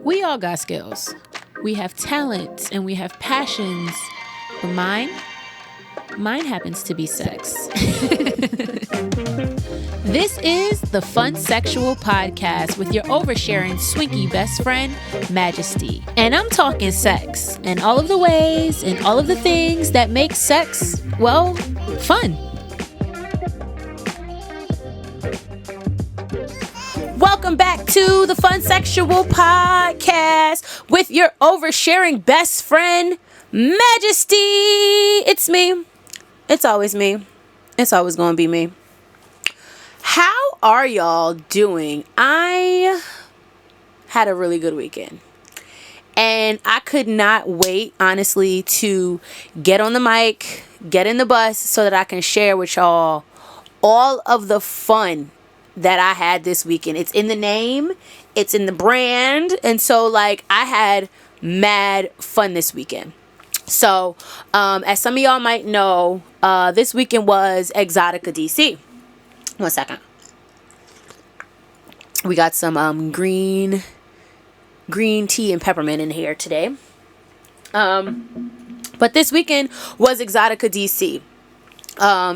We all got skills. We have talents and we have passions. But mine happens to be sex. This is the Funsexual Podcast with your oversharing swinky best friend, Majesty. And I'm talking sex and all of the ways and all of the things that make sex, well, fun. Welcome back to the Funsexual Podcast with your oversharing best friend, Majesty. It's me. It's always me. It's always going to be me. How are y'all doing? I had a really good weekend. And I could not wait, honestly, to get on the mic, get in the bus so that I can share with y'all all of the fun that I had this weekend. It's in the name, it's in the brand, and so I had mad fun this weekend. So as some of y'all might know, this weekend was Exotica DC. 1 second. We got some green tea and peppermint in here today. But this weekend was Exotica DC.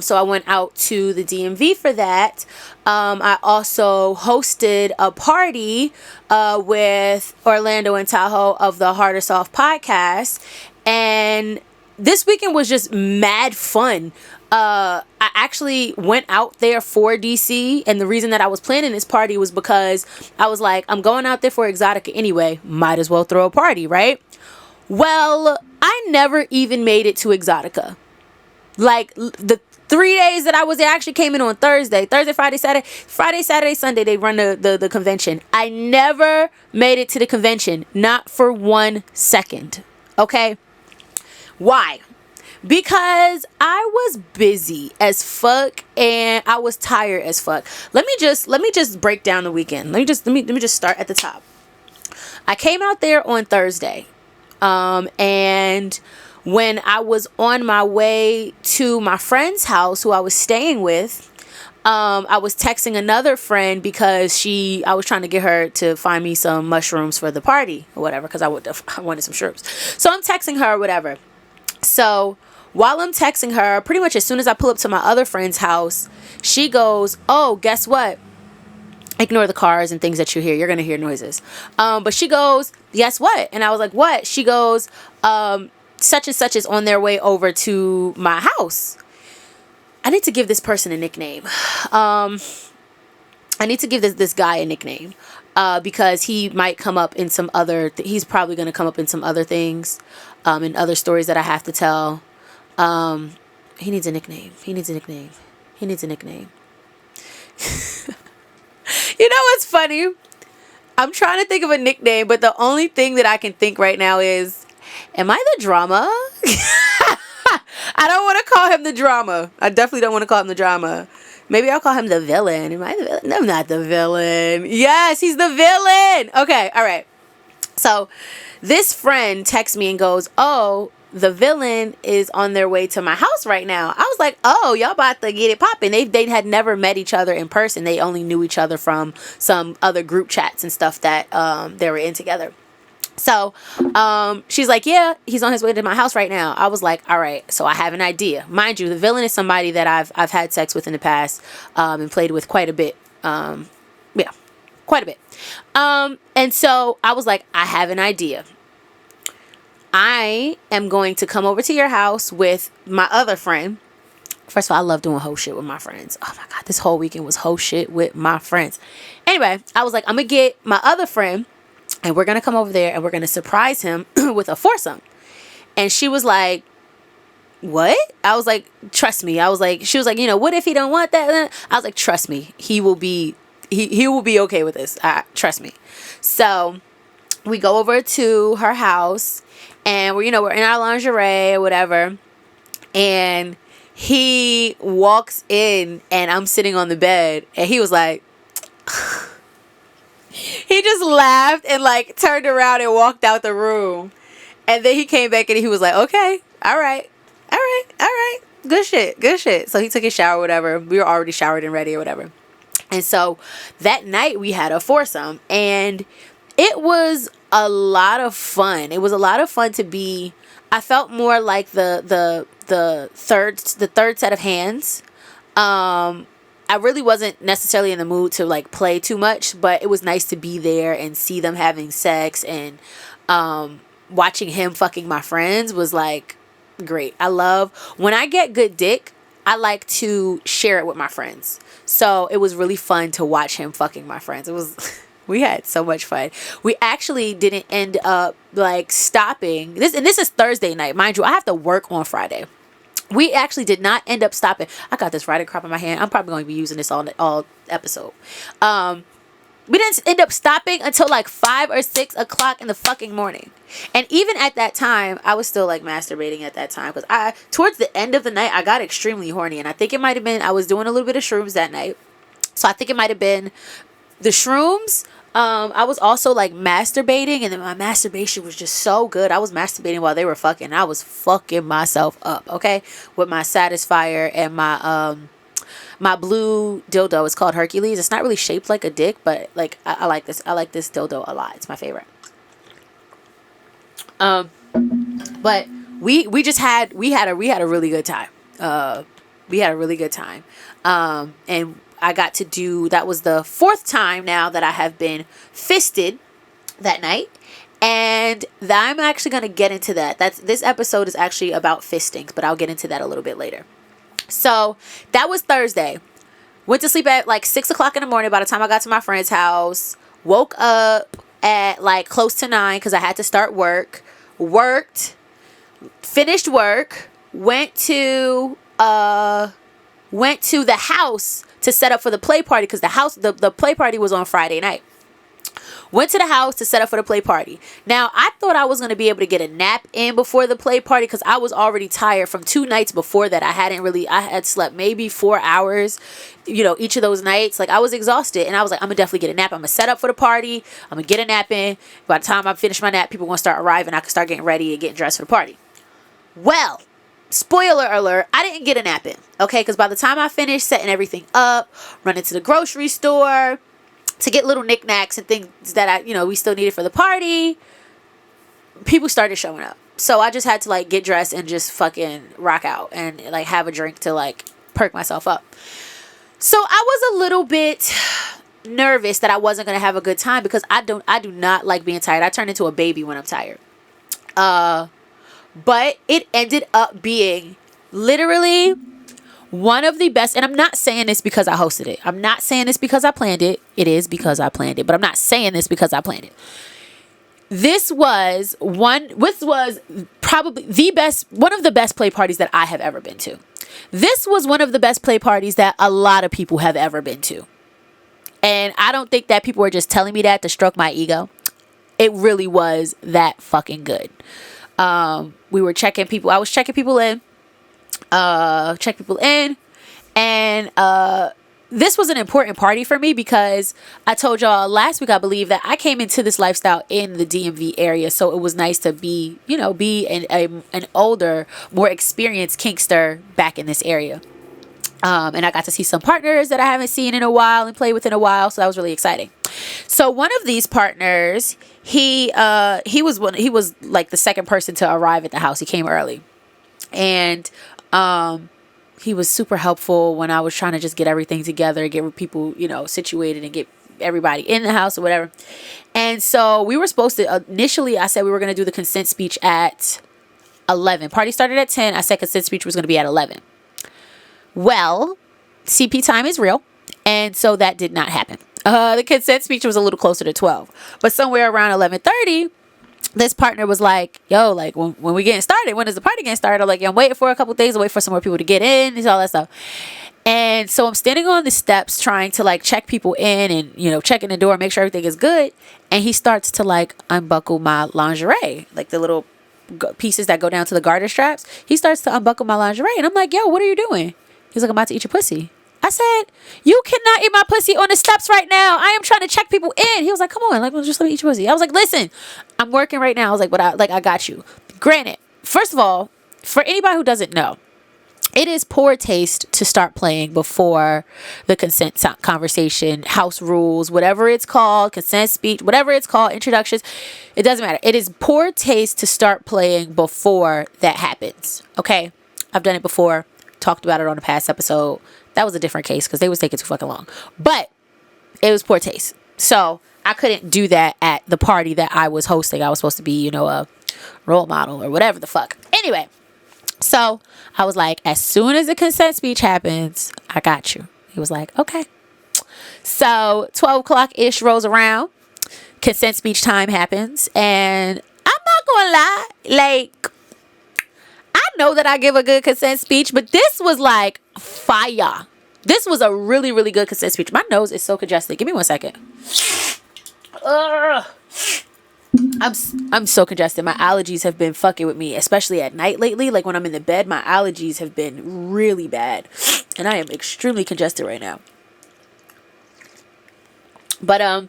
So I went out to the DMV for that. I also hosted a party with Orlando and Tahoe of the Hard or Soft Podcast. And this weekend was just mad fun. I actually went out there for DC, and the reason that I was planning this party was because I was like, I'm going out there for Exotica anyway, might as well throw a party, right? Well, I never even made it to Exotica. The 3 days that I was there, I actually came in on Thursday, Friday, Saturday, Sunday, they run the convention. I never made it to the convention, not for 1 second, okay? Why? Because I was busy as fuck and I was tired as fuck. Let me just break down the weekend. Let me just start at the top. I came out there on Thursday. And when I was on my way to my friend's house who I was staying with, I was texting another friend because I was trying to get her to find me some mushrooms for the party or whatever, because I wanted some shrooms. So I'm texting her or whatever. So while I'm texting her, pretty much as soon as I pull up to my other friend's house, she goes, "Oh, guess what?" Ignore the cars and things that you hear. You're going to hear noises. But she goes, "Guess what?" And I was like, "What?" She goes, "Such and such is on their way over to my house." I need to give this person a nickname. I need to give this guy a nickname. Because he might come up in some other... he's probably going to come up in some other things. In other stories that I have to tell. He needs a nickname. You know what's funny? I'm trying to think of a nickname, but the only thing that I can think right now is, am I the drama? I don't want to call him the drama. I definitely don't want to call him the drama. Maybe I'll call him the villain. Am I the villain? No, I'm not the villain. Yes, he's the villain. Okay, all right. So this friend texts me and goes, "Oh, the villain is on their way to my house right now." I was like, "Oh, y'all about to get it popping." They had never met each other in person. They only knew each other from some other group chats and stuff that they were in together. So she's like, "Yeah, he's on his way to my house right now." I was like, "All right, so I have an idea." Mind you, the villain is somebody that I've had sex with in the past and played with quite a bit. Quite a bit. And so I was like, I have an idea. I am going to come over to your house with my other friend. First of all, I love doing hoe shit with my friends. Oh my God, this whole weekend was hoe shit with my friends. Anyway, I was like, I'm going to get my other friend and we're going to come over there and we're going to surprise him with a foursome. And she was like, "What?" I was like, "Trust me." She was like, "What if he don't want that?" I was like, "Trust me. He will be okay with this. Trust me." So we go over to her house and we're in our lingerie or whatever. And he walks in and I'm sitting on the bed and he was like, he just laughed and turned around and walked out the room. And then he came back and he was like, "Okay, all right. Good shit. So he took his shower or whatever. We were already showered and ready or whatever. And so that night we had a foursome. And It was a lot of fun. It was a lot of fun to be. I felt more like the third set of hands. I really wasn't necessarily in the mood to like play too much, but it was nice to be there and see them having sex, and watching him fucking my friends was like great. I love when I get good dick. I like to share it with my friends. So it was really fun to watch him fucking my friends. It was we had so much fun. We actually didn't end up like stopping. This is Thursday night, mind you. I have to work on Friday. We actually did not end up stopping. I got this Friday crop in my hand. I'm probably going to be using this all episode. We didn't end up stopping until like 5 or 6 o'clock in the fucking morning. And even at that time, I was still like masturbating at that time. Because towards the end of the night, I got extremely horny. And I think it might have been, I was doing a little bit of shrooms that night. So I think it might have been the shrooms. I was also like masturbating. And then my masturbation was just so good. I was masturbating while they were fucking. I was fucking myself up, okay? With my Satisfier and my blue dildo. It's called Hercules. It's not really shaped like a dick, but like I like this. I like this dildo a lot. It's my favorite. But we had a really good time. We had a really good time. And I got to do, that was the 4th time now that I have been fisted that night. And I'm actually going to get into that. This episode is actually about fistings, but I'll get into that a little bit later. So that was Thursday. Went to sleep at like 6 o'clock in the morning by the time I got to my friend's house. Woke up at like close to 9 because I had to start work. Worked. Finished work. Went to the house to set up for the play party because the play party was on Friday night. Went to the house to set up for the play party. Now, I thought I was going to be able to get a nap in before the play party because I was already tired from 2 nights before that. I had slept maybe 4 hours, each of those nights. Like, I was exhausted, and I was like, I'm going to definitely get a nap. I'm going to set up for the party. I'm going to get a nap in. By the time I finish my nap, people are going to start arriving. I can start getting ready and getting dressed for the party. Well, spoiler alert, I didn't get a nap in, okay? Because by the time I finished setting everything up, running to the grocery store to get little knickknacks and things that we still needed for the party, people started showing up. So I just had to like get dressed and just fucking rock out and like have a drink to like perk myself up. So I was a little bit nervous that I wasn't going to have a good time because I do not like being tired. I turn into a baby when I'm tired. But it ended up being literally one of the best, and I'm not saying this because I hosted it. I'm not saying this because I planned it. It is because I planned it, but I'm not saying this because I planned it. This was probably one of the best play parties that I have ever been to. This was one of the best play parties that a lot of people have ever been to. And I don't think that people were just telling me that to stroke my ego. It really was that fucking good. We were checking people. I was checking people in. And this was an important party for me because I told y'all last week, I believe, that I came into this lifestyle in the DMV area, so it was nice to be an older, more experienced kinkster back in this area. And I got to see some partners that I haven't seen in a while and play with in a while, so that was really exciting. So one of these partners, he was like the second person to arrive at the house. He came early, and he was super helpful when I was trying to just get everything together, get people, situated and get everybody in the house or whatever. And so we were supposed to, initially I said we were going to do the consent speech at 11. Party started at 10. I said consent speech was going to be at 11. Well, CP time is real. And so that did not happen. The consent speech was a little closer to 12, but somewhere around 11:30, this partner was like, yo, like when we getting started, when is the party getting started? I'm like, yeah, I'm waiting for a couple days, wait for some more people to get in and all that stuff. And so I'm standing on the steps trying to like check people in and, checking the door, make sure everything is good. And he starts to like unbuckle my lingerie, like the little pieces that go down to the garter straps. He starts to unbuckle my lingerie. And I'm like, yo, what are you doing? He's like, I'm about to eat your pussy. I said, you cannot eat my pussy on the steps right now. I am trying to check people in. He was like, come on, like, well, just let me eat your pussy. I was like, listen, I'm working right now. I was like, but I got you. Granted, first of all, for anybody who doesn't know, it is poor taste to start playing before the consent conversation, house rules, whatever it's called, consent speech, whatever it's called, introductions. It doesn't matter. It is poor taste to start playing before that happens. Okay? I've done it before. Talked about it on a past episode. That was a different case because they was taking too fucking long. But it was poor taste. So I couldn't do that at the party that I was hosting. I was supposed to be, a role model or whatever the fuck. Anyway. So I was like, as soon as the consent speech happens, I got you. He was like, okay. So 12 o'clock-ish rolls around. Consent speech time happens. And I'm not going to lie. Like, I know that I give a good consent speech, but this was like fire. This was a really, really good consent speech. My nose is so congested. Give me 1 second. Ugh. I'm so congested. My allergies have been fucking with me, especially at night lately. Like when I'm in the bed, my allergies have been really bad. And I am extremely congested right now. But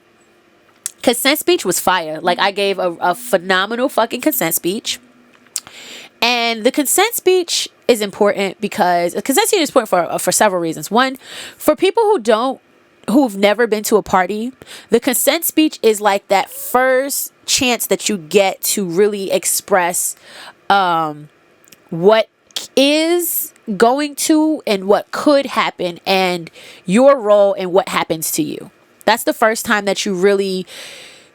consent speech was fire. Like I gave a phenomenal fucking consent speech. And the consent speech is important because a consent speech is important for several reasons. One, for people who've never been to a party, the consent speech is like that first chance that you get to really express what is going to and what could happen and your role and what happens to you. That's the first time that you really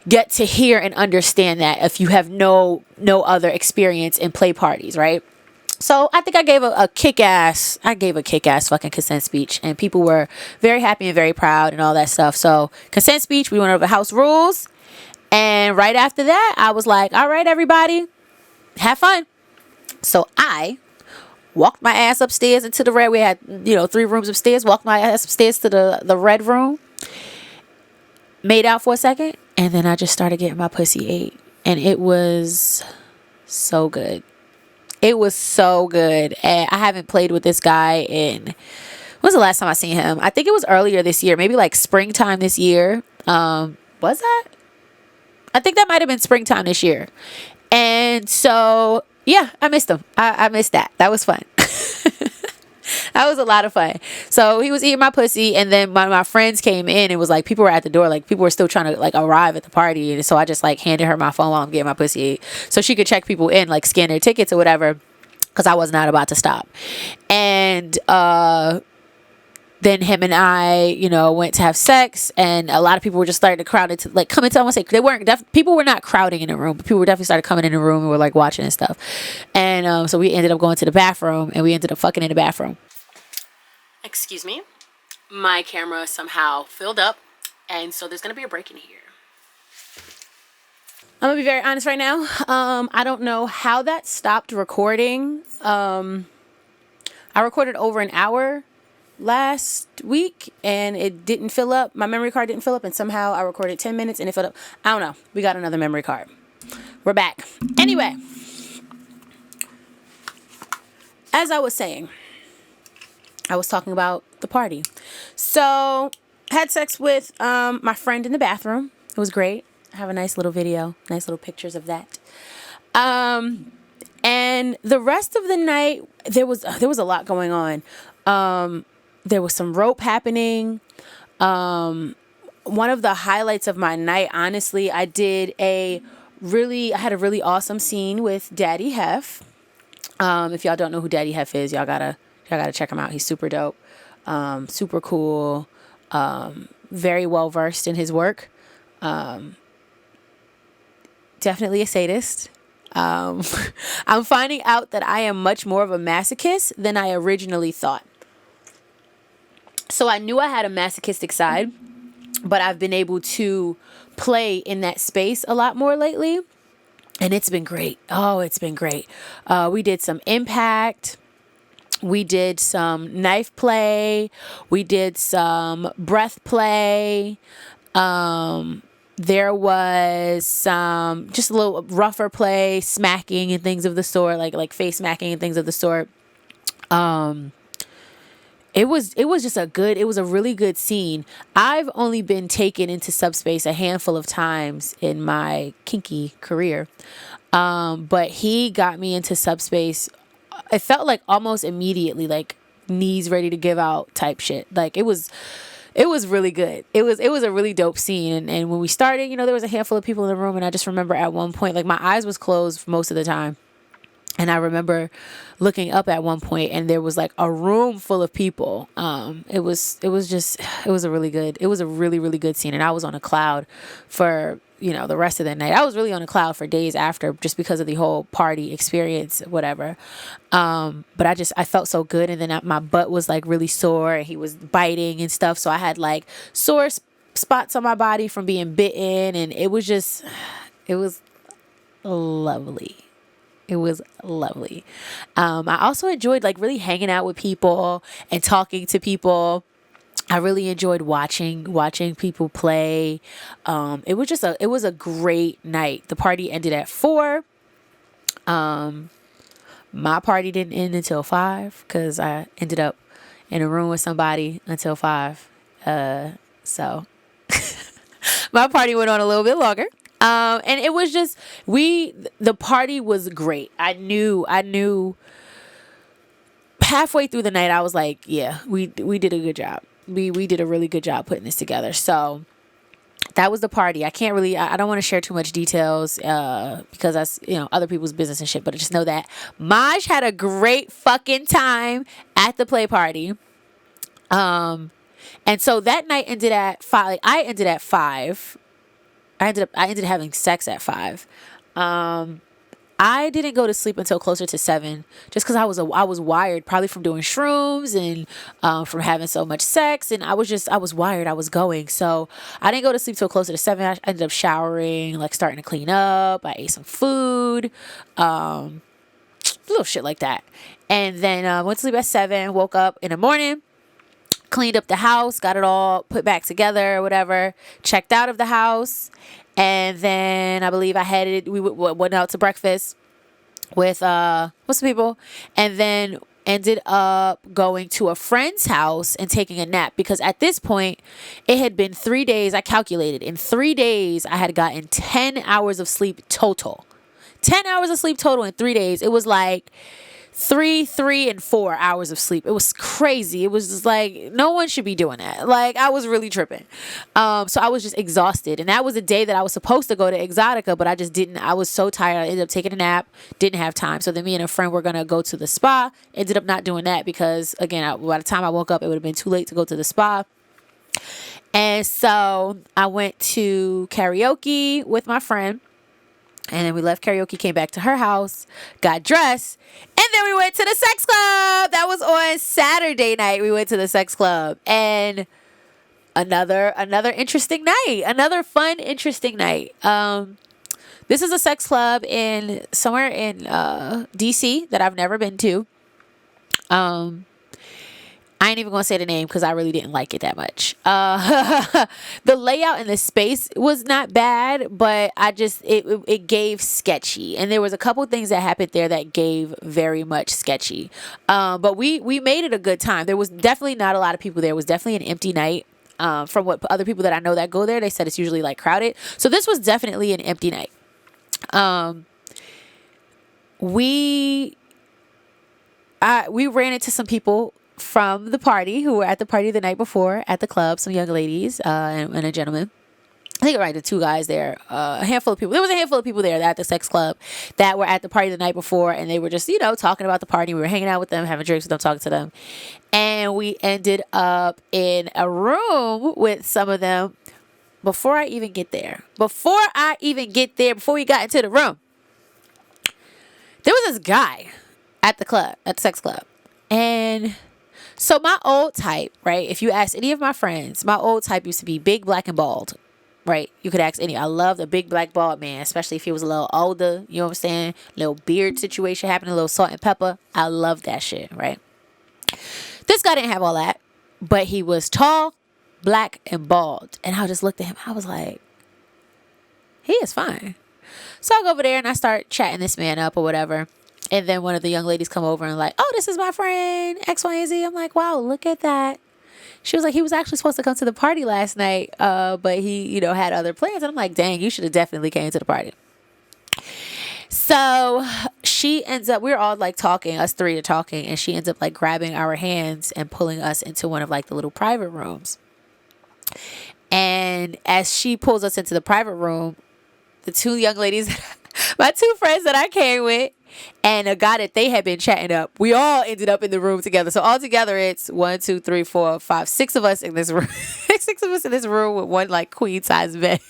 get to hear and understand that if you have no other experience in play parties, right? So I think I gave a kick-ass fucking consent speech, and people were very happy and very proud and all that stuff. So consent speech, we went over house rules, and right after that, I was like, all right, everybody, have fun. So I walked my ass upstairs into the red. We had, 3 rooms upstairs. Walked my ass upstairs to the red room, made out for a second, and then I just started getting my pussy ate, and it was so good. It was so good. And I haven't played with this guy when was the last time I seen him? I think it was earlier this year, maybe like springtime this year. Was that? I think that might have been springtime this year. And so, yeah, I missed him. I missed that. That was fun. That was a lot of fun. So he was eating my pussy, and then my friends came in and was like, people were at the door, like people were still trying to like arrive at the party. And so I just like handed her my phone while I'm getting my pussy ate so she could check people in, like scan their tickets or whatever, because I was not about to stop. And then him and I, went to have sex, and a lot of people were just starting to crowd into, like, come into, I want to say, people were not crowding in the room, but people were definitely started coming in the room and were like watching and stuff. And so we ended up going to the bathroom, and we ended up fucking in the bathroom. Excuse me, my camera somehow filled up, and so there's gonna be a break in here. I'm gonna be very honest right now. I don't know how that stopped recording. I recorded over an hour last week, and it didn't fill up. My memory card didn't fill up, and somehow I recorded 10 minutes and it filled up. I don't know. We got another memory card. We're back. Anyway, as I was saying, I was talking about the party. So, had sex with my friend in the bathroom. It was great. I have a nice little video, nice little pictures of that. And the rest of the night, there was a lot going on. There was some rope happening. One of the highlights of my night, honestly, I had a really awesome scene with Daddy Hef. If y'all don't know who Daddy Hef is, y'all gotta check him out. He's super dope, super cool, very well versed in his work. Definitely a sadist. I'm finding out that I am much more of a masochist than I originally thought. So I knew I had a masochistic side, but I've been able to play in that space a lot more lately, and it's been great. Oh, it's been great. We did some impact. We did some knife play. We did some breath play. There was some just a little rougher play, smacking and things of the sort, like face smacking and things of the sort. It was a really good scene. I've only been taken into subspace a handful of times in my kinky career. But he got me into subspace it felt like almost immediately, like knees ready to give out type shit. Like it was really good. It was a really dope scene. And when we started, there was a handful of people in the room, and I just remember at one point, like my eyes was closed for most of the time. And I remember looking up at one point, and there was like a room full of people. It was a really, really good scene. And I was on a cloud for, the rest of the night. I was really on a cloud for days after, just because of the whole party experience, whatever. But I felt so good. And then my butt was like really sore, and he was biting and stuff. So I had like sore spots on my body from being bitten. And it was lovely. It was lovely. I also enjoyed like really hanging out with people and talking to people. I really enjoyed watching people play. It was a great night. The party ended at 4. My party didn't end until 5 because I ended up in a room with somebody until 5. So my party went on a little bit longer. And it was just, the party was great. I knew halfway through the night, I was like, yeah, we did a good job. We did a really good job putting this together. So that was the party. I don't want to share too much details, because that's, other people's business and shit, but I just know that Maj had a great fucking time at the play party. And so that night ended at 5. Like, I ended at 5. I ended up having sex at 5. I didn't go to sleep until closer to 7, just because I was wired, probably from doing shrooms and from having so much sex, and I was wired. I was going, so I didn't go to sleep till closer to 7. I ended up showering, like starting to clean up. I ate some food, little shit like that, and then went to sleep at 7. Woke up in the morning. Cleaned up the house, got it all put back together or whatever, checked out of the house, and then I believe we went out to breakfast with some people, and then ended up going to a friend's house and taking a nap, because at this point it had been 3 days. I calculated in 3 days I had gotten 10 hours of sleep total. 10 hours of sleep total in 3 days. It was like 3, and 4 hours of sleep. It was crazy. It was just like, no one should be doing that. Like, I was really tripping. So I was just exhausted. And that was a day that I was supposed to go to Exotica, but I just didn't. I was so tired. I ended up taking a nap. Didn't have time. So then me and a friend were going to go to the spa. Ended up not doing that because, again, by the time I woke up, it would have been too late to go to the spa. And so I went to karaoke with my friend. And then we left karaoke, came back to her house, got dressed, and then we went to the sex club. That was on Saturday night. We went to the sex club, and another interesting night, another fun, interesting night. This is a sex club somewhere in DC that I've never been to. I ain't even gonna say the name because I really didn't like it that much. The layout and the space was not bad, but it gave sketchy, and there was a couple things that happened there that gave very much sketchy. But we made it a good time. There was definitely not a lot of people there. It was definitely an empty night. From what other people that I know that go there, they said it's usually like crowded. So this was definitely an empty night. We ran into some people from the party who were at the party the night before at the club, some young ladies and a gentleman. I think the 2 guys there, a handful of people. There was a handful of people there at the sex club that were at the party the night before, and they were just, talking about the party. We were hanging out with them, having drinks with them, talking to them. And we ended up in a room with some of them before I even get there. Before we got into the room, there was this guy at the sex club. And so my old type, right? If you ask any of my friends, my old type used to be big, black, and bald, right? You could ask any. I loved a big, black, bald man, especially if he was a little older. You know what I'm saying? Little beard situation happening, a little salt and pepper. I love that shit, right? This guy didn't have all that, but he was tall, black, and bald. And I just looked at him. I was like, he is fine. So I go over there and I start chatting this man up or whatever. And then one of the young ladies come over and like, oh, this is my friend, X, Y, and Z. I'm like, wow, look at that. She was like, he was actually supposed to come to the party last night, but he, had other plans. And I'm like, dang, you should have definitely came to the party. So she ends up, we're all like talking, us three are talking, and she ends up like grabbing our hands and pulling us into one of like the little private rooms. And as she pulls us into the private room, the two young ladies, my two friends that I came with, and a guy that they had been chatting up, we all ended up in the room together. So all together, it's 1, 2, 3, 4, 5, 6 of us in this room. 6 of us in this room with one like queen size bed.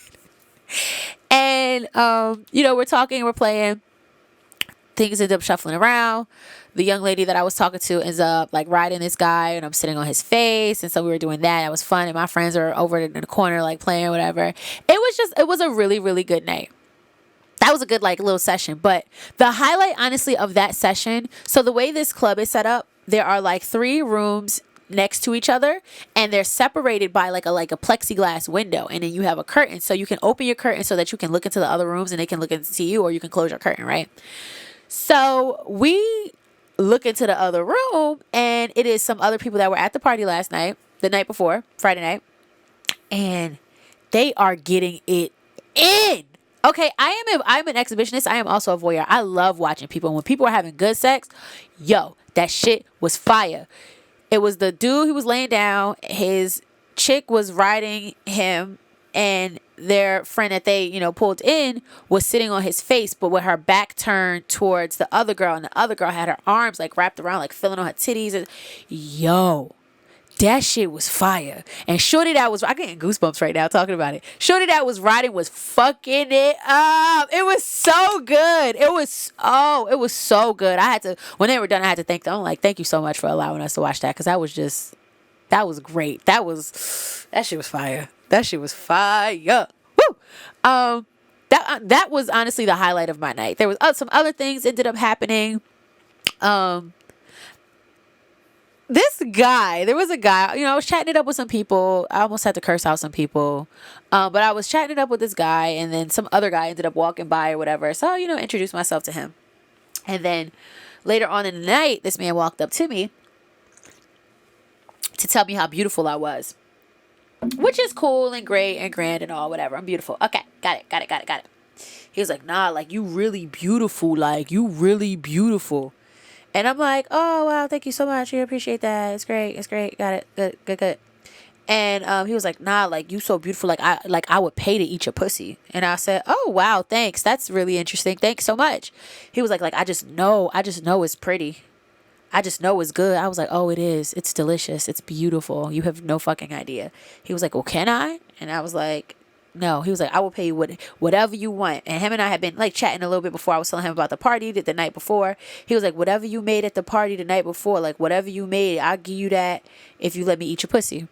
And we're talking, we're playing. Things end up shuffling around. The young lady that I was talking to ends up like riding this guy, and I'm sitting on his face. And so we were doing that. It was fun. And my friends are over in the corner, like playing or whatever. It was a really, really good night. That was a good like little session. But the highlight, honestly, of that session. So the way this club is set up, there are like 3 rooms next to each other, and they're separated by like a plexiglass window, and then you have a curtain, so you can open your curtain so that you can look into the other rooms and they can look into you, or you can close your curtain, right? So we look into the other room, and it is some other people that were at the party last night, the night before, Friday night, and they are getting it in. Okay, I'm an exhibitionist. I am also a voyeur. I love watching people. When people are having good sex, yo, that shit was fire. It was the dude who was laying down. His chick was riding him, and their friend that they, pulled in was sitting on his face, but with her back turned towards the other girl. And the other girl had her arms like wrapped around, like feeling on her titties. And yo, that shit was fire. And shorty that was, I'm getting goosebumps right now talking about it. Shorty that was riding was fucking it up. It was so good. It was so good. When they were done, I had to thank them. I'm like, thank you so much for allowing us to watch that. Cause that was great. That shit was fire. That shit was fire. Woo! That was honestly the highlight of my night. There was some other things ended up happening. There was a guy, I was chatting it up with some people. I almost had to curse out some people. But I was chatting it up with this guy, and then some other guy ended up walking by or whatever. So, introduced myself to him. And then later on in the night, this man walked up to me to tell me how beautiful I was. Which is cool and great and grand and all, whatever. I'm beautiful. Okay, got it. He was like, nah, like, you really beautiful. Like, you really beautiful. And I'm like, oh, wow, thank you so much. I appreciate that. It's great. Got it. Good. And he was like, nah, like, you so beautiful. Like I would pay to eat your pussy. And I said, oh, wow, thanks. That's really interesting. Thanks so much. He was like, I just know it's pretty. I just know it's good. I was like, oh, it is. It's delicious. It's beautiful. You have no fucking idea. He was like, well, can I? And I was like, no. He was like, I will pay you whatever you want. And him and I had been like chatting a little bit before. I was telling him about the party the night before. He was like, whatever you made at the party the night before, like whatever you made, I'll give you that if you let me eat your pussy.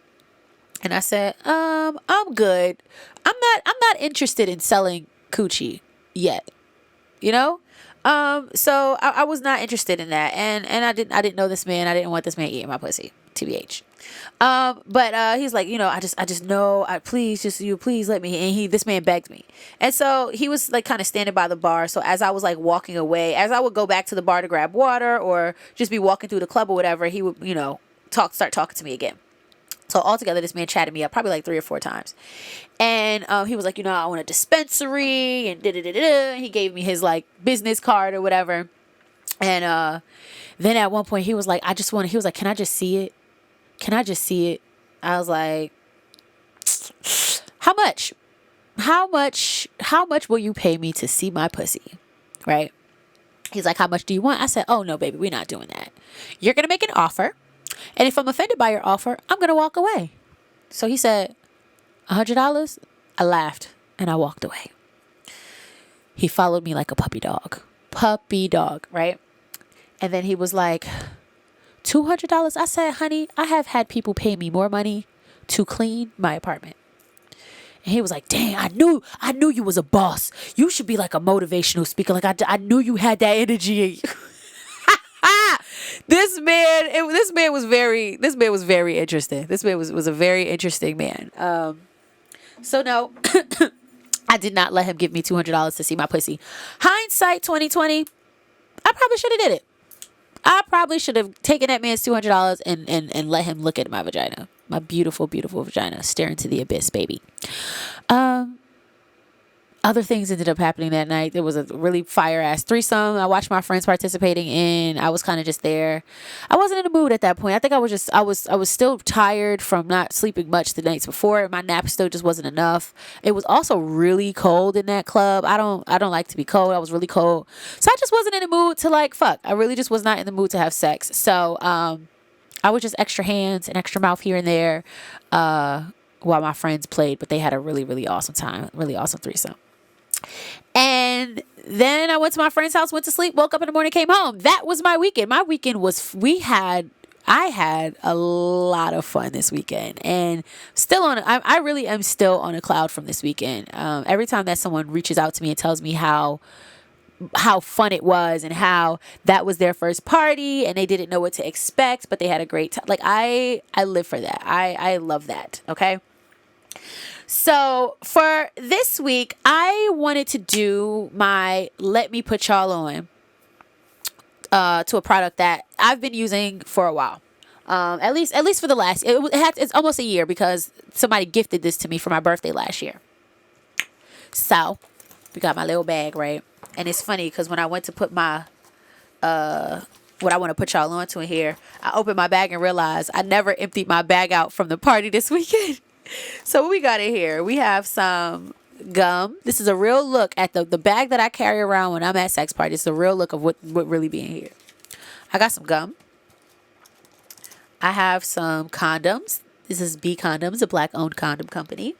And I said, I'm good. I'm not interested in selling coochie yet. So I was not interested in that, and I didn't know this man. I didn't want this man eating my pussy, TBH. But he's like, I just know, please let me. And this man begged me, and so he was like kind of standing by the bar. So as I was like walking away, as I would go back to the bar to grab water or just be walking through the club or whatever, he would start talking to me again. So altogether, this man chatted me up probably like 3 or 4 times. And he was like, I want a dispensary and da-da-da-da-da. He gave me his like business card or whatever. And then at one point he was like, he was like, can I just see it? I was like, how much? How much will you pay me to see my pussy? Right? He's like, how much do you want? I said, oh no, baby, we're not doing that. You're going to make an offer. And if I'm offended by your offer, I'm going to walk away. So he said, $100? I laughed and I walked away. He followed me like a puppy dog, right? And then he was like, $200? I said, honey, I have had people pay me more money to clean my apartment. And he was like, dang, I knew you was a boss. You should be like a motivational speaker. Like I knew you had that energy. This man was very interesting. This man was a very interesting man. So no, I did not let him give me $200 to see my pussy. Hindsight 2020, I probably should have did it. I probably should have taken that man's $200 and let him look at my vagina. My beautiful, beautiful vagina. Stare into the abyss, baby. other things ended up happening that night. There was a really fire ass threesome I watched my friends participating in. I was kind of just there. I wasn't in the mood at that point. I think I was still tired from not sleeping much the nights before. My nap still just wasn't enough. It was also really cold in that club. I don't like to be cold. I was really cold. So I just wasn't in the mood to like fuck. I really just was not in the mood to have sex. So I was just extra hands and extra mouth here and there while my friends played, but they had a really, really awesome time. Really awesome threesome. And then I went to my friend's house, went to sleep, woke up in the morning, came home. That was my weekend. My weekend was, I had a lot of fun this weekend, and I really am still on a cloud from this weekend. Every time that someone reaches out to me and tells me how fun it was and how that was their first party and they didn't know what to expect, but they had a great time. Like I live for that. I love that. Okay. So for this week, I wanted to do my Let Me Put Y'all On to a product that I've been using for a while. At least for the last, it's almost a year because somebody gifted this to me for my birthday last year. So we got my little bag, right? And it's funny because when I went to put my, what I want to put y'all on to in here, I opened my bag and realized I never emptied my bag out from the party this weekend. So what we got in here? We have some gum. This is a real look at the bag that I carry around when I'm at sex parties. It's a real look of what really be in here. I got some gum. I have some condoms. This is B Condoms, a black-owned condom company.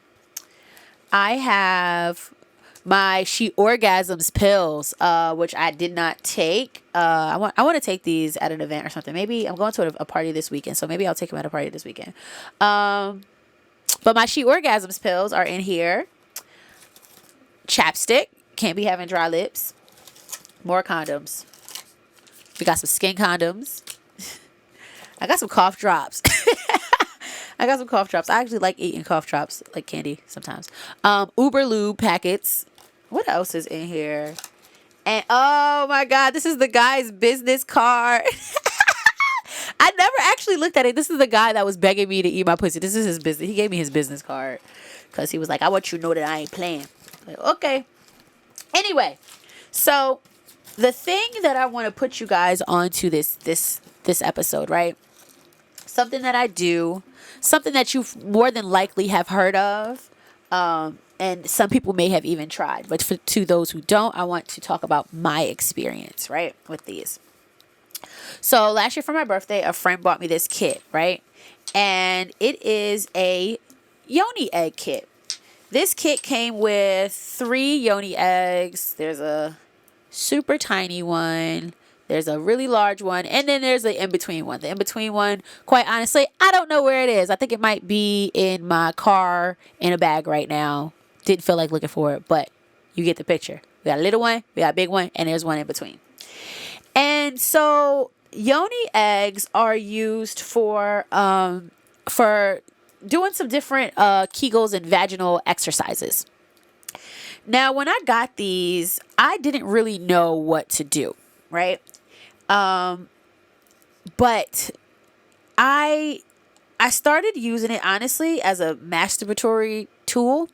I have my She Orgasms pills, which I did not take. I want to take these at an event or something. Maybe I'm going to a party this weekend, so maybe I'll take them at a party this weekend. But my She Orgasms pills are in here. Chapstick. Can't be having dry lips. More condoms. We got some skin condoms. I got some cough drops. I actually like eating cough drops like candy sometimes. Uber Lube packets. What else is in here? And oh my God, this is the guy's business card. I never actually looked at it. This is the guy that was begging me to eat my pussy. This is his business. He gave me his business card because he was like, I want you to know that I ain't playing. Like, okay. Anyway, so the thing that I want to put you guys onto this episode, right? Something that I do, something that you more than likely have heard of, and some people may have even tried. But to those who don't, I want to talk about my experience, right, with these. So last year for my birthday, a friend bought me this kit, right? And it is a Yoni egg kit. This kit came with 3 Yoni eggs. There's a super tiny one. There's a really large one. And then there's the in-between one. The in-between one, quite honestly, I don't know where it is. I think it might be in my car in a bag right now. Didn't feel like looking for it, but you get the picture. We got a little one, we got a big one, and there's one in between. And so Yoni eggs are used for doing some different Kegels and vaginal exercises. Now, when I got these, I didn't really know what to do, right? But I started using it honestly as a masturbatory tool.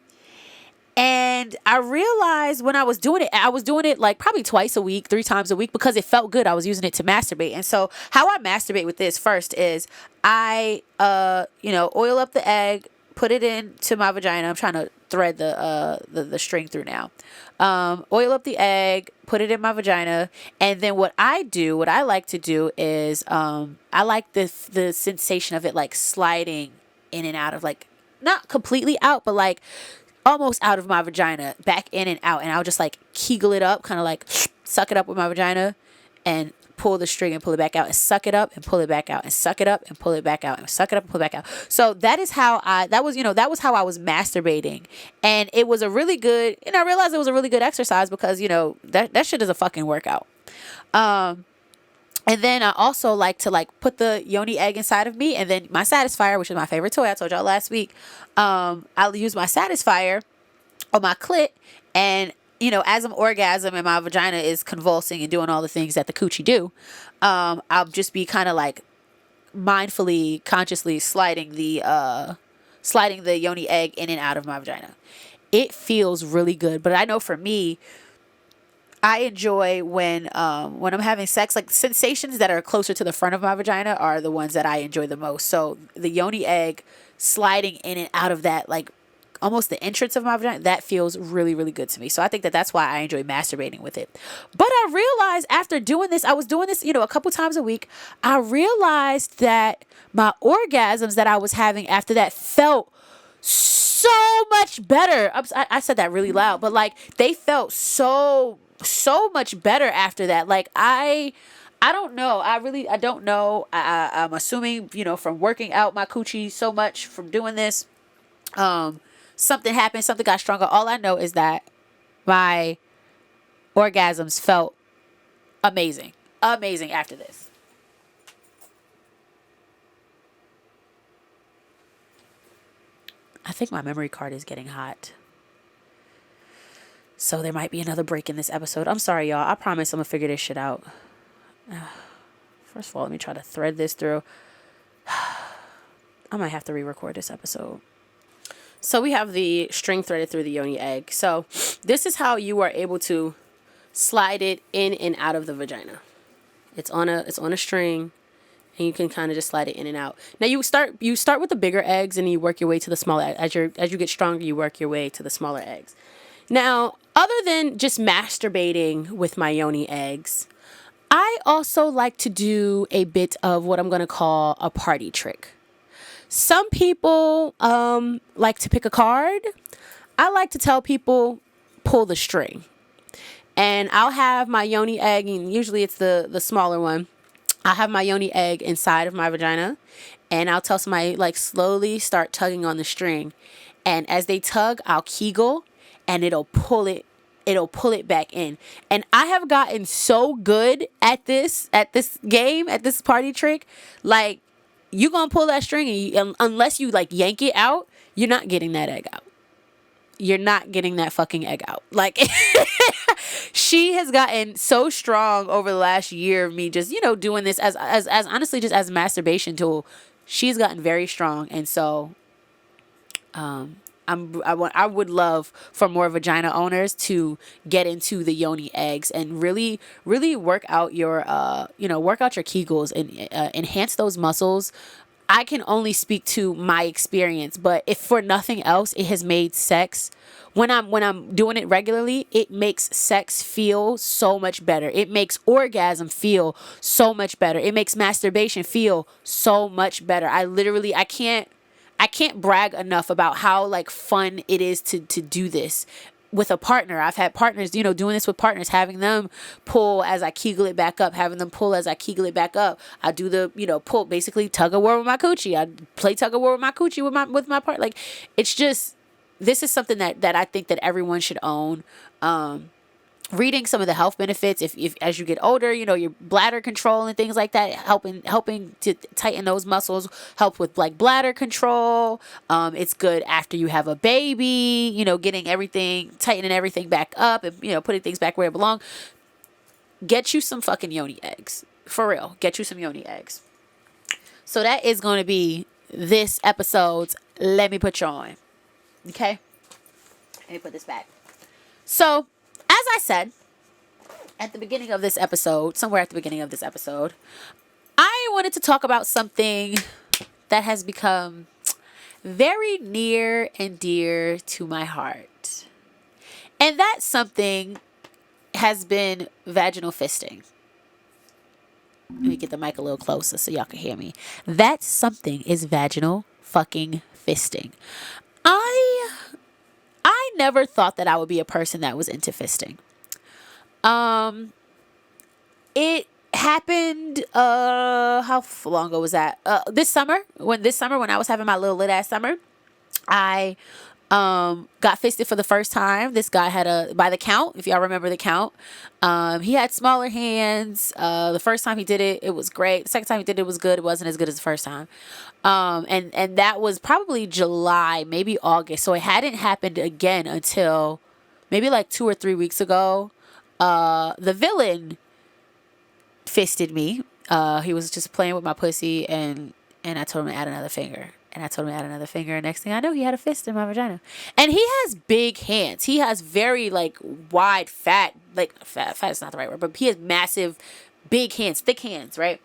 And I realized when I was doing it like probably twice a week, 3 times a week because it felt good. I was using it to masturbate. And so how I masturbate with this first is I, oil up the egg, put it into my vagina. I'm trying to thread the string through now. Oil up the egg, put it in my vagina. And then what I like to do is, I like the sensation of it like sliding in and out of like, not completely out, but like almost out of my vagina, back in and out. And I'll just like kegel it up, kind of like suck it up with my vagina and pull the string and pull it back out and suck it up and pull it back out and suck it up and pull it back out and suck it up and pull it back out. So that is how that was how I was masturbating. And it was a really good, and I realized it was a really good exercise because, that shit is a fucking workout. And then I also like to like put the Yoni egg inside of me, and then my Satisfier, which is my favorite toy, I told y'all last week. I'll use my Satisfier on my clit, and as I'm orgasming and my vagina is convulsing and doing all the things that the coochie do, I'll just be kind of like mindfully, consciously sliding the Yoni egg in and out of my vagina. it feels really good. But I know for me, I enjoy when I'm having sex, like sensations that are closer to the front of my vagina are the ones that I enjoy the most. So the yoni egg sliding in and out of that, like almost the entrance of my vagina, that feels really, really good to me. So I think that that's why I enjoy masturbating with it. But I realized after doing this, I was doing this, a couple times a week. I realized that my orgasms that I was having after that felt so much better. I said that really loud, but like they felt so much better after that. Like I don't know. I don't know. I'm assuming, from working out my coochie so much from doing this, something happened, something got stronger. All I know is that my orgasms felt amazing after this. I think my memory card is getting hot. So there might be another break in this episode. I'm sorry, y'all. I promise I'm going to figure this shit out. First of all, let me try to thread this through. I might have to re-record this episode. So we have the string threaded through the yoni egg. So this is how you are able to slide it in and out of the vagina. It's on a string, and you can kind of just slide it in and out. Now you start with the bigger eggs, and you work your way to the smaller. As you get stronger, you work your way to the smaller eggs. Now, other than just masturbating with my yoni eggs, I also like to do a bit of what I'm going to call a party trick. Some people like to pick a card. I like to tell people, pull the string. And I'll have my yoni egg, and usually it's the smaller one. I'll have my yoni egg inside of my vagina, and I'll tell somebody, like, slowly start tugging on the string. And as they tug, I'll kegel, and it'll pull it back in. And I have gotten so good at this game, at this party trick. Like, you gonna pull that string, and unless you like yank it out, you're not getting that egg out. You're not getting that fucking egg out. Like, she has gotten so strong over the last year of me just, doing this as honestly just as a masturbation tool. She's gotten very strong. And so, I would love for more vagina owners to get into the yoni eggs and really, really work out your Kegels and enhance those muscles. I can only speak to my experience, but if for nothing else, it has made sex, when I'm doing it regularly, it makes sex feel so much better. It makes orgasm feel so much better. It makes masturbation feel so much better. I can't brag enough about how like fun it is to do this with a partner. I've had partners, doing this with partners, having them pull as I kegel it back up, having them pull as I kegel it back up. I do the, pull, basically tug of war with my coochie. I play tug of war with my coochie with my partner. Like, it's just, this is something that I think that everyone should own. Reading some of the health benefits, if as you get older, your bladder control and things like that, helping to tighten those muscles, help with like bladder control. It's good after you have a baby, tightening everything back up and, putting things back where it belongs. Get you some fucking yoni eggs. For real. Get you some yoni eggs. So that is going to be this episode's Let Me Put You On. Okay? Let me put this back. So, as I said, somewhere at the beginning of this episode, I wanted to talk about something that has become very near and dear to my heart. And that something has been vaginal fisting. Let me get the mic a little closer so y'all can hear me. That something is vaginal fucking fisting. I never thought that I would be a person that was into fisting. It happened, how long ago was that? This summer when I was having my little lit ass summer, I got fisted for the first time. This guy had by the count, if y'all remember the count, he had smaller hands. The first time he did it, it was great. The second time he did it was good. It wasn't as good as the first time. And that was probably July, maybe August. So it hadn't happened again until maybe like 2 or 3 weeks ago. The villain fisted me. He was just playing with my pussy, and I told him to add another finger. And I told him to add another finger. And next thing I know, he had a fist in my vagina. And he has big hands. He has very like wide, fat is not the right word, but he has massive, big hands, thick hands, right?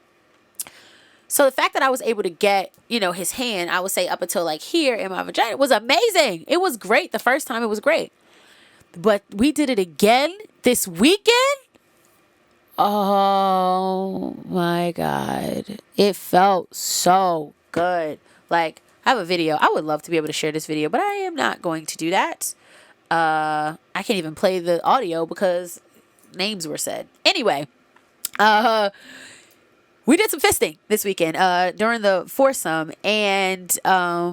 So the fact that I was able to get, his hand, I would say up until like here in my vagina was amazing. It was great. The first time it was great. But we did it again this weekend. Oh my God. It felt so good. Like, I have a video. I would love to be able to share this video, but I am not going to do that. I can't even play the audio because names were said. Anyway, we did some fisting this weekend during the foursome, and fisting,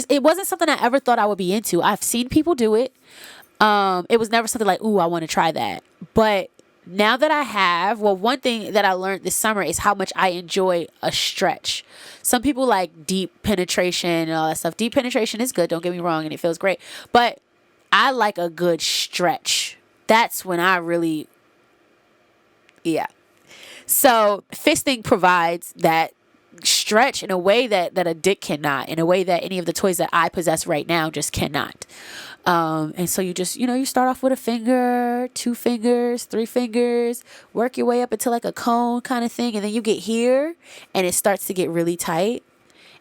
it wasn't something I ever thought I would be into. I've seen people do it. It was never something like, ooh, I want to try that. But now that I have, one thing that I learned this summer is how much I enjoy a stretch. Some people like deep penetration and all that stuff. Deep penetration is good, don't get me wrong, and it feels great. But I like a good stretch. That's when I really, yeah. So fisting provides that stretch in a way that a dick cannot, in a way that any of the toys that I possess right now just cannot. And so you just, you start off with a finger, 2 fingers, 3 fingers, work your way up until like a cone kind of thing. And then you get here and it starts to get really tight,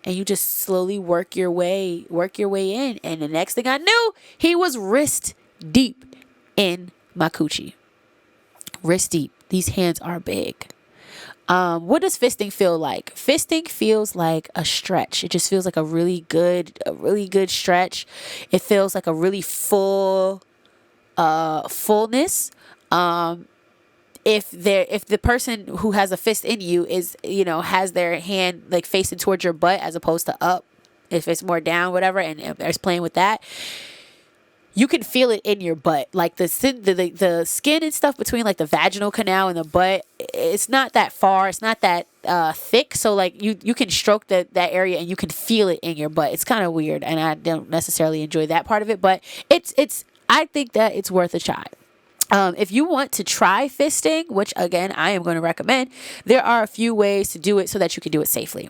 and you just slowly work your way in. And the next thing I knew, he was wrist deep in my coochie. Wrist deep. These hands are big. What does fisting feel like? Fisting feels like a stretch. It just feels like a really good stretch. It feels like a really full, fullness. If the person who has a fist in you is, has their hand like facing towards your butt as opposed to up, if it's more down, whatever, and there's playing with that, you can feel it in your butt. Like the skin and stuff between like the vaginal canal and the butt, it's not that far. It's not that thick. So like you can stroke that area and you can feel it in your butt. It's kind of weird, and I don't necessarily enjoy that part of it, but I think that it's worth a try. If you want to try fisting, which again, I am going to recommend, there are a few ways to do it so that you can do it safely.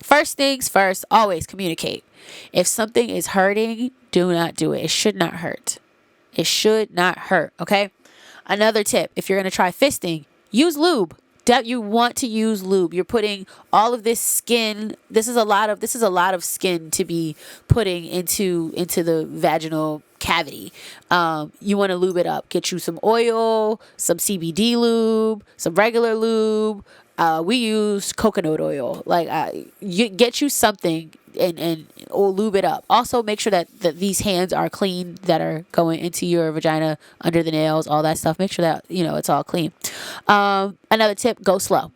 First things first, always communicate. If something is hurting, do not do it. It should not hurt. It should not hurt. Okay. Another tip, if you're going to try fisting, use lube. You want to use lube. You're putting all of this skin. This is a lot of skin to be putting into the vaginal cavity. You want to lube it up. Get you some oil, some CBD lube, some regular lube. We use coconut oil. You get you something and or lube it up. Also, make sure that these hands are clean, that are going into your vagina, under the nails, all that stuff. Make sure that it's all clean. Another tip: go slow.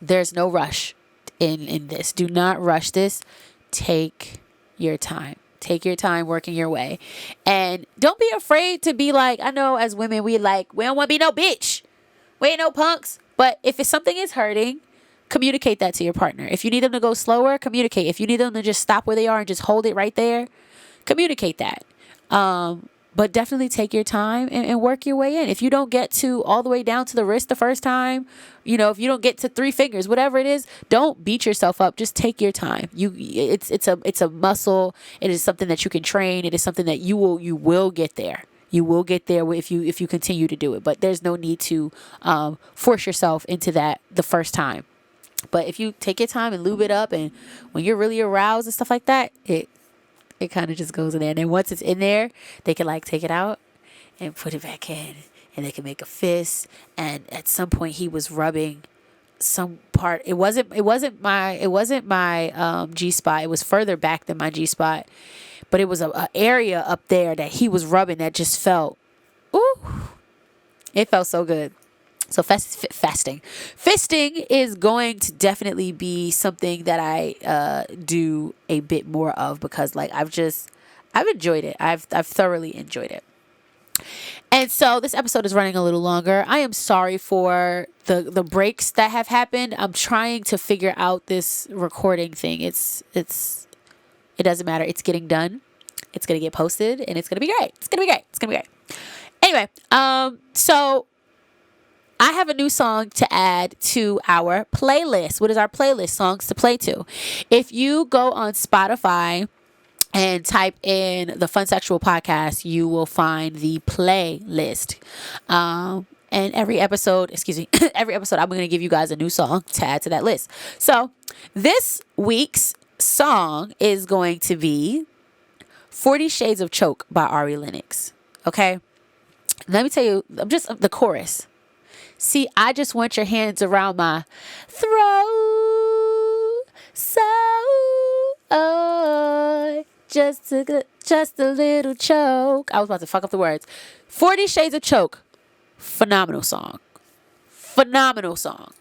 There's no rush in this. Do not rush this. Take your time. Take your time working your way, and don't be afraid to be like. I know as women we don't want to be no bitch. We ain't no punks. But if it's something is hurting, communicate that to your partner. If you need them to go slower, communicate. If you need them to just stop where they are and just hold it right there, communicate that. But definitely take your time and work your way in. If you don't get to all the way down to the wrist the first time, if you don't get to 3 fingers, whatever it is, don't beat yourself up. Just take your time. It's a muscle. It is something that you can train. It is something that you will get there. You will get there if you continue to do it, but there's no need to force yourself into that the first time. But if you take your time and lube it up, and when you're really aroused and stuff like that, it kind of just goes in there. And then once it's in there, they can take it out and put it back in, and they can make a fist. And at some point, he was rubbing some part. It wasn't my G spot. It was further back than my G spot. But it was an area up there that he was rubbing that just felt, ooh, it felt so good. So fisting is going to definitely be something that I do a bit more of, because I've enjoyed it. I've thoroughly enjoyed it. And so this episode is running a little longer. I am sorry for the breaks that have happened. I'm trying to figure out this recording thing. It doesn't matter. It's getting done. It's going to get posted, and it's going to be great. It's going to be great. Anyway, so I have a new song to add to our playlist. What is our playlist? Songs to play to. If you go on Spotify and type in the Funsexual Podcast, you will find the playlist. And every episode, I'm going to give you guys a new song to add to that list. So this week's song is going to be 40 Shades of Choke by Ari Lennox. Okay? Let me tell you, just the chorus. See, I just want your hands around my throat. So, just a little choke. I was about to fuck up the words. 40 Shades of Choke. Phenomenal song. Phenomenal song.